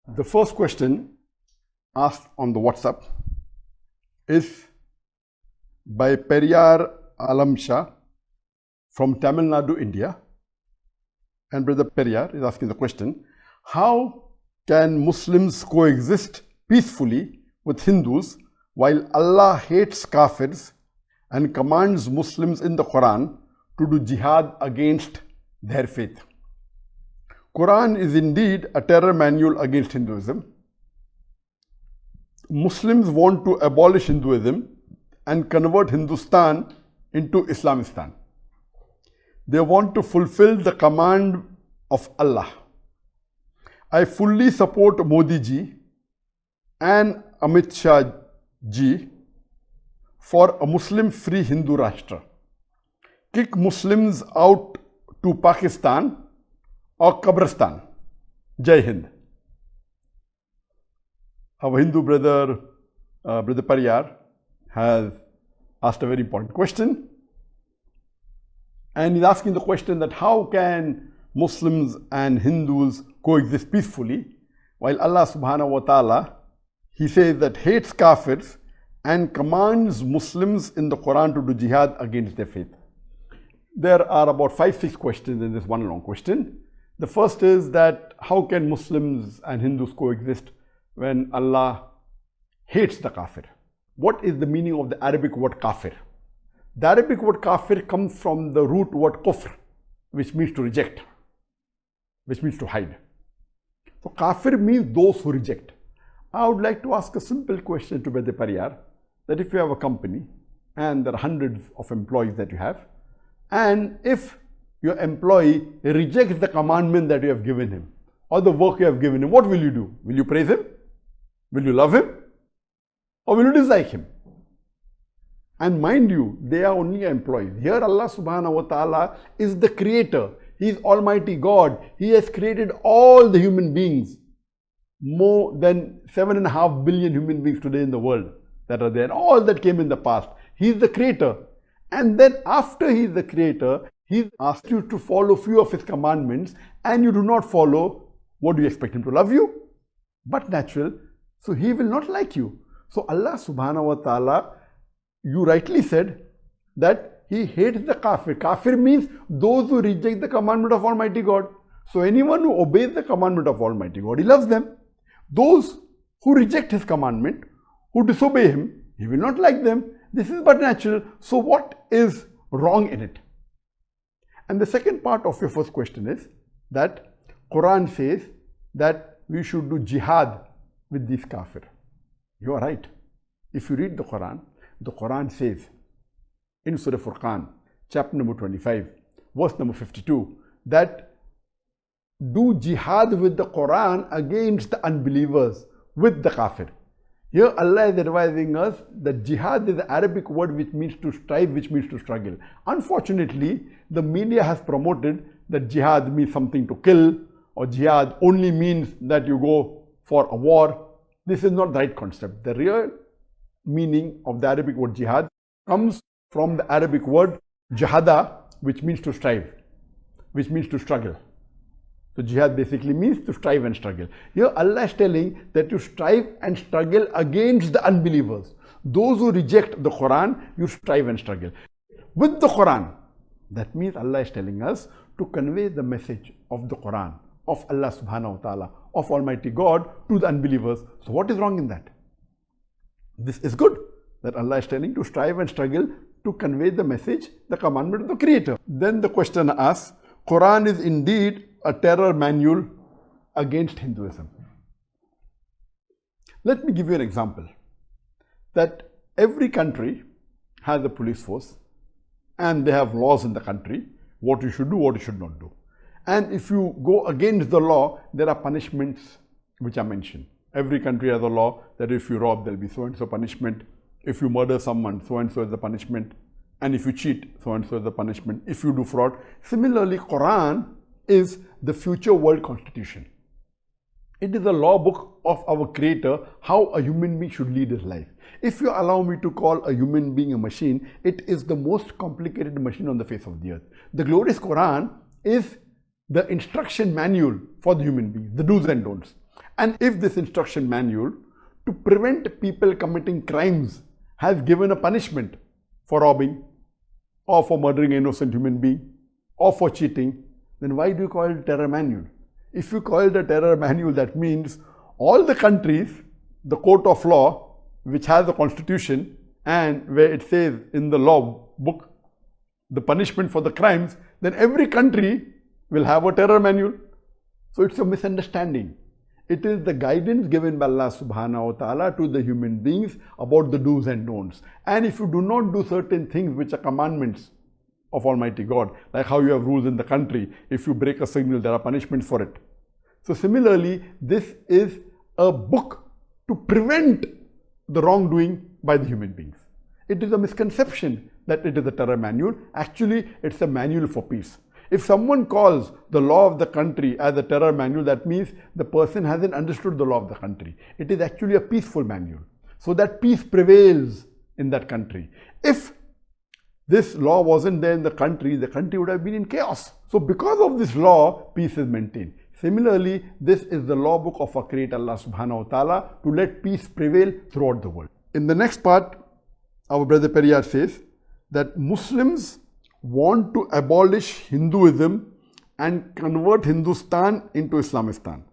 The first question asked on the WhatsApp is by Periyar Alamsha from Tamil Nadu, India. And Brother Periyar is asking the question, how can Muslims coexist peacefully with Hindus while Allah hates Kafirs and commands Muslims in the Quran to do jihad against their faith? Quran is indeed a terror manual against Hinduism. Muslims want to abolish Hinduism and convert Hindustan into Islamistan. They want to fulfill the command of Allah. I fully support Modi ji and Amit Shah ji for a Muslim-free Hindu Rashtra. Kick Muslims out to Pakistan or Kabristan. Jai Hind. Our Hindu brother, Brother Periyar, has asked a very important question. And he's asking the question that how can Muslims and Hindus coexist peacefully while Allah subhanahu wa ta'ala, He says that hates Kafirs and commands Muslims in the Quran to do jihad against their faith. There are about 5-6 questions in this one long question. The first is that how can Muslims and Hindus coexist when Allah hates the kafir? What is the meaning of the Arabic word kafir? The Arabic word kafir comes from the root word kufr, which means to reject, which means to hide. So kafir means those who reject. I would like to ask a simple question to Brother Periyar, that if you have a company and there are hundreds of employees that you have, and if your employee rejects the commandment that you have given him or the work you have given him, what will you do? Will you praise him? Will you love him? Or will you dislike him? And mind you, they are only employees. Here Allah subhanahu wa ta'ala is the creator. He is Almighty God. He has created all the human beings. More than 7.5 billion human beings today in the world that are there. And all that came in the past. He is the creator. And then after He is the creator, He asked you to follow few of His commandments and you do not follow. What do you expect Him to love you? But natural. So He will not like you. So Allah subhanahu wa ta'ala, you rightly said that He hates the kafir. Kafir means those who reject the commandment of Almighty God. So anyone who obeys the commandment of Almighty God, He loves them. Those who reject His commandment, who disobey Him, He will not like them. This is but natural. So what is wrong in it? And the second part of your first question is that Quran says that we should do jihad with these kafir. You are right. If you read the Quran says in Surah Furqan, chapter number 25, verse number 52, that do jihad with the Quran against the unbelievers, with the kafir. Here Allah is advising us that jihad is the Arabic word which means to strive, which means to struggle. Unfortunately, the media has promoted that jihad means something to kill, or jihad only means that you go for a war. This is not the right concept. The real meaning of the Arabic word jihad comes from the Arabic word jahada, which means to strive, which means to struggle. So jihad basically means to strive and struggle. Here Allah is telling that you strive and struggle against the unbelievers. Those who reject the Quran, you strive and struggle. With the Quran, that means Allah is telling us to convey the message of the Quran, of Allah subhanahu wa ta'ala, of Almighty God to the unbelievers. So what is wrong in that? This is good, that Allah is telling to strive and struggle to convey the message, the commandment of the Creator. Then the question asks, Quran is indeed a terror manual against Hinduism. Let me give you an example. That every country has a police force and they have laws in the country, what you should do, what you should not do. And if you go against the law, there are punishments which are mentioned. Every country has a law that if you rob, there will be so and so punishment. If you murder someone, so and so is the punishment. And if you cheat, so and so is the punishment. If you do fraud. Similarly, Quran is the future world constitution. It is a law book of our Creator, how a human being should lead his life. If you allow me to call a human being a machine, it is the most complicated machine on the face of the earth. The glorious Quran is the instruction manual for the human being, the do's and don'ts. And if this instruction manual to prevent people committing crimes has given a punishment for robbing or for murdering an innocent human being or for cheating, then why do you call it terror manual? If you call it a terror manual, that means all the countries, the court of law, which has a constitution and where it says in the law book the punishment for the crimes, then every country will have a terror manual. So it's a misunderstanding. It is the guidance given by Allah subhanahu wa ta'ala to the human beings about the do's and don'ts. And if you do not do certain things which are commandments of Almighty God, like how you have rules in the country, if you break a signal, there are punishments for it. So similarly, this is a book to prevent the wrongdoing by the human beings. It is a misconception that it is a terror manual. Actually, it's a manual for peace. If someone calls the law of the country as a terror manual, that means the person hasn't understood the law of the country. It is actually a peaceful manual, so that peace prevails in that country. If this law wasn't there in the country would have been in chaos. So because of this law, peace is maintained. Similarly, this is the law book of our Creator Allah subhanahu wa ta'ala to let peace prevail throughout the world. In the next part, our brother Periyar says that Muslims want to abolish Hinduism and convert Hindustan into Islamistan.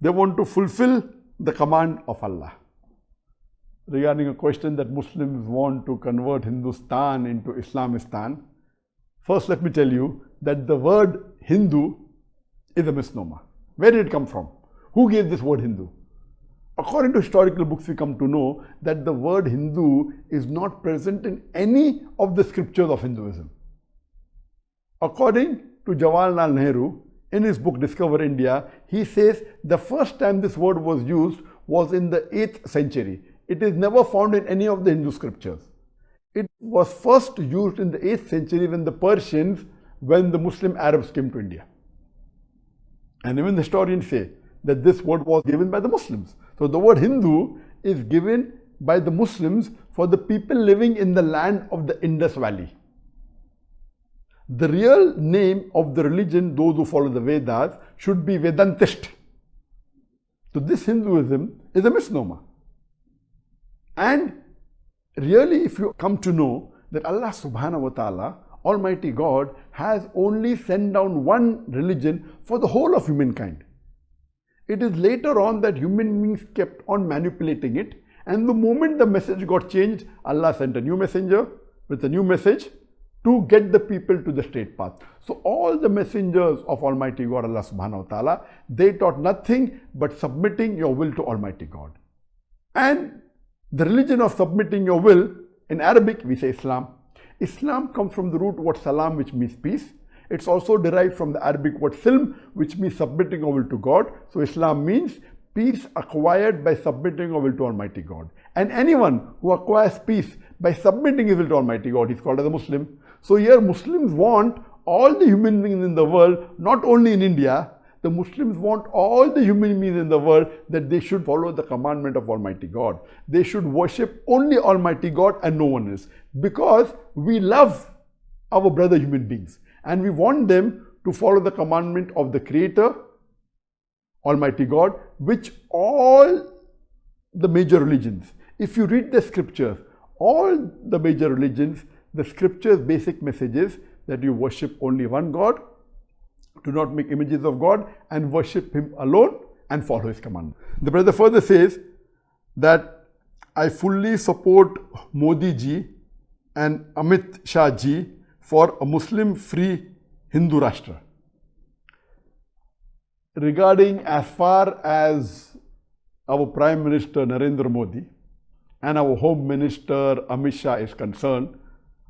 They want to fulfill the command of Allah. Regarding a question that Muslims want to convert Hindustan into Islamistan, first let me tell you that the word Hindu is a misnomer. Where did it come from? Who gave this word Hindu? According to historical books, we come to know that the word Hindu is not present in any of the scriptures of Hinduism. According to Jawaharlal Nehru, in his book Discover India, he says the first time this word was used was in the 8th century. It is never found in any of the Hindu scriptures. It was first used in the 8th century when the Muslim Arabs came to India. And even the historians say that this word was given by the Muslims. So the word Hindu is given by the Muslims for the people living in the land of the Indus Valley. The real name of the religion, those who follow the Vedas, should be Vedantist. So this Hinduism is a misnomer. And really, if you come to know that Allah subhanahu wa ta'ala, Almighty God, has only sent down one religion for the whole of humankind. It is later on that human beings kept on manipulating it, and the moment the message got changed, Allah sent a new messenger with a new message to get the people to the straight path. So all the messengers of Almighty God, Allah subhanahu wa ta'ala, they taught nothing but submitting your will to Almighty God. And the religion of submitting your will, in Arabic we say Islam. Islam comes from the root word salam, which means peace. It's also derived from the Arabic word silm, which means submitting your will to God. So Islam means peace acquired by submitting your will to Almighty God. And anyone who acquires peace by submitting his will to Almighty God is called as a Muslim. So here Muslims want all the human beings in the world, not only in India, the Muslims want all the human beings in the world that they should follow the commandment of Almighty God. They should worship only Almighty God and no one else. Because we love our brother human beings and we want them to follow the commandment of the Creator, Almighty God, which all the major religions, if you read the scriptures, all the major religions, the scriptures' basic message is that you worship only one God, do not make images of God, and worship Him alone and follow His command. The brother further says that I fully support Modi ji and Amit Shah ji for a Muslim-free Hindu Rashtra. Regarding as far as our Prime Minister Narendra Modi and our Home Minister Amit Shah is concerned,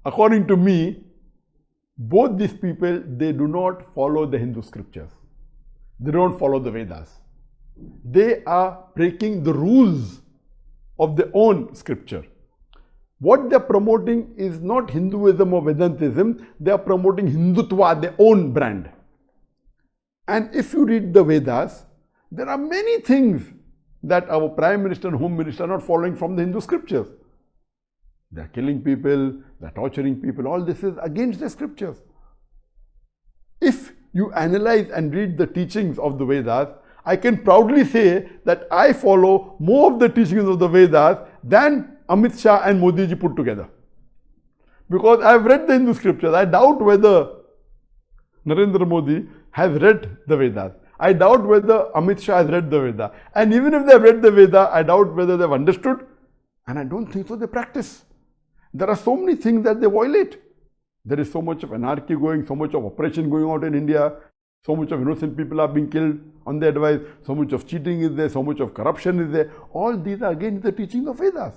according to me, both these people, they do not follow the Hindu scriptures. They don't follow the Vedas. They are breaking the rules of their own scripture. What they are promoting is not Hinduism or Vedantism. They are promoting Hindutva, their own brand. And if you read the Vedas, there are many things that our Prime Minister and Home Minister are not following from the Hindu scriptures. They are killing people, they are torturing people. All this is against the scriptures. If you analyze and read the teachings of the Vedas, I can proudly say that I follow more of the teachings of the Vedas than Amit Shah and Modi ji put together. Because I have read the Hindu scriptures. I doubt whether Narendra Modi has read the Vedas. I doubt whether Amit Shah has read the Veda. And even if they have read the Veda, I doubt whether they have understood. And I don't think so they practice. There are so many things that they violate. There is so much of anarchy going, so much of oppression going on in India, so much of innocent people are being killed on their advice, so much of cheating is there, so much of corruption is there. All these are again the teachings of Vedas.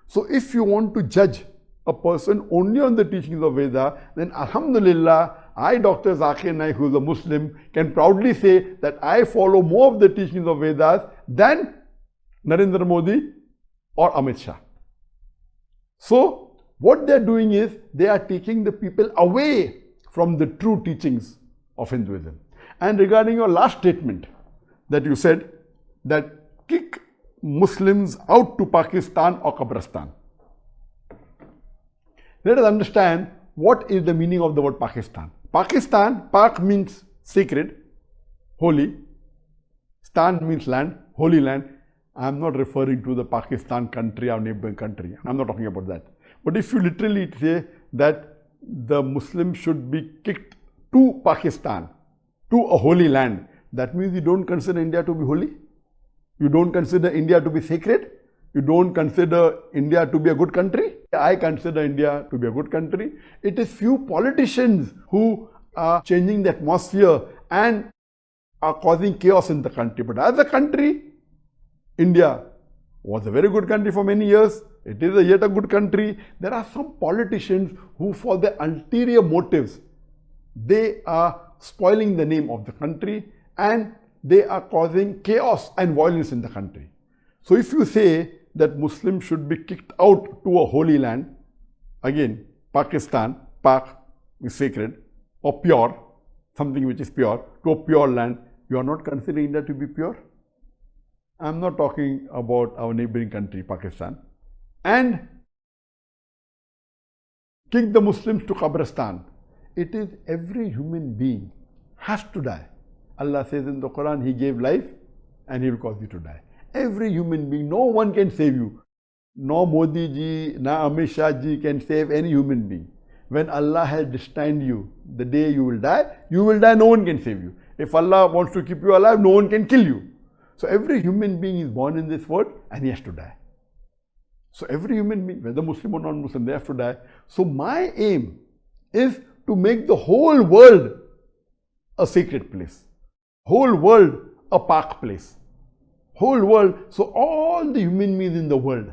So if you want to judge a person only on the teachings of Veda, then Alhamdulillah, I, Dr. Zakir Naik, who is a Muslim, can proudly say that I follow more of the teachings of Vedas than Narendra Modi or Amit Shah. So, what they are doing is, they are taking the people away from the true teachings of Hinduism. And regarding your last statement that you said, that kick Muslims out to Pakistan or Kabristan. Let us understand what is the meaning of the word Pakistan. Pakistan, Pak means sacred, holy. Stan means land, holy land. I am not referring to the Pakistan country, our neighboring country. I am not talking about that. But if you literally say that the Muslims should be kicked to Pakistan, to a holy land, that means you don't consider India to be holy. You don't consider India to be sacred. You don't consider India to be a good country. I consider India to be a good country. It is few politicians who are changing the atmosphere and are causing chaos in the country. But as a country, India was a very good country for many years. It is yet a good country. There are some politicians who, for their ulterior motives, they are spoiling the name of the country and they are causing chaos and violence in the country. So if you say that Muslims should be kicked out to a holy land, again, Pakistan, Pak is sacred, or pure, something which is pure, to a pure land, you are not considering India to be pure. I am not talking about our neighboring country, Pakistan. And kick the Muslims to Kabristan. It is every human being has to die. Allah says in the Quran, He gave life and He will cause you to die. Every human being, no one can save you. No Modi ji, no Amit Shah ji can save any human being. When Allah has destined you, the day you will die, no one can save you. If Allah wants to keep you alive, no one can kill you. So every human being is born in this world and he has to die. So every human being, whether Muslim or non-Muslim, they have to die. So my aim is to make the whole world a sacred place. Whole world a park place. Whole world, so all the human beings in the world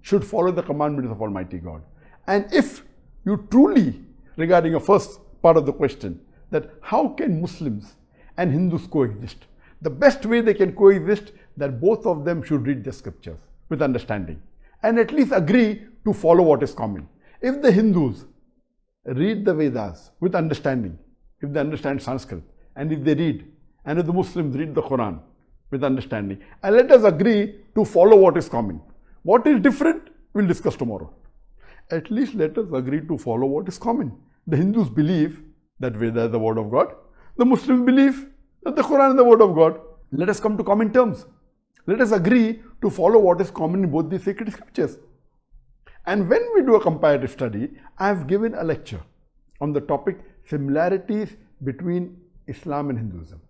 should follow the commandments of Almighty God. And if you truly, regarding your first part of the question, that how can Muslims and Hindus coexist? The best way they can coexist, that both of them should read the scriptures with understanding and at least agree to follow what is common. If the Hindus read the Vedas with understanding, if they understand Sanskrit, and if they read, and if the Muslims read the Quran with understanding, and let us agree to follow what is common. What is different, we'll discuss tomorrow. At least let us agree to follow what is common. The Hindus believe that Veda is the word of God. The Muslims believe that the Quran is the word of God. Let us come to common terms. Let us agree to follow what is common in both the sacred scriptures. And when we do a comparative study, I have given a lecture on the topic similarities between Islam and Hinduism.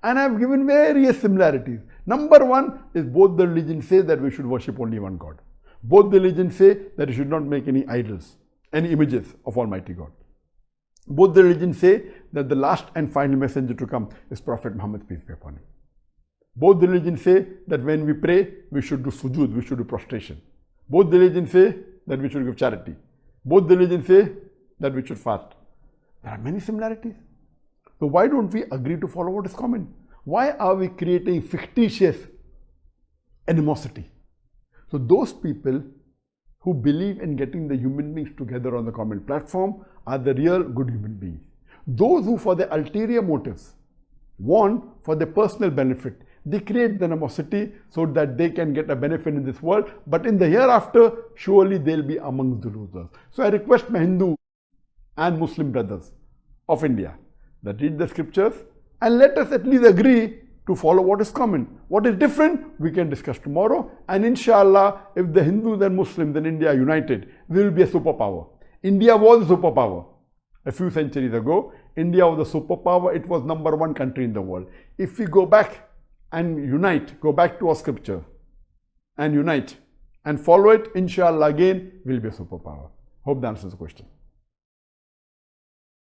And I have given various similarities. Number one is both the religions say that we should worship only one God. Both the religions say that we should not make any idols, any images of Almighty God. Both the religions say that the last and final messenger to come is Prophet Muhammad, peace be upon him. Both the religions say that when we pray, we should do sujood, we should do prostration. Both the religions say that we should give charity. Both the religions say that we should fast. There are many similarities. So why don't we agree to follow what is common? Why are we creating fictitious animosity? So those people who believe in getting the human beings together on the common platform are the real good human beings. Those who for their ulterior motives want for their personal benefit, they create the animosity so that they can get a benefit in this world, but in the hereafter, surely they'll be amongst the losers. So I request my Hindu and Muslim brothers of India that read the scriptures and let us at least agree to follow what is common. What is different, we can discuss tomorrow. And inshallah, if the Hindus and Muslims in India are united, we will be a superpower. India was a superpower. A few centuries ago, India was a superpower. It was #1 country in the world. If we go back and unite, go back to our scripture and unite and follow it, inshallah, again, we'll be a superpower. Hope that answers the question.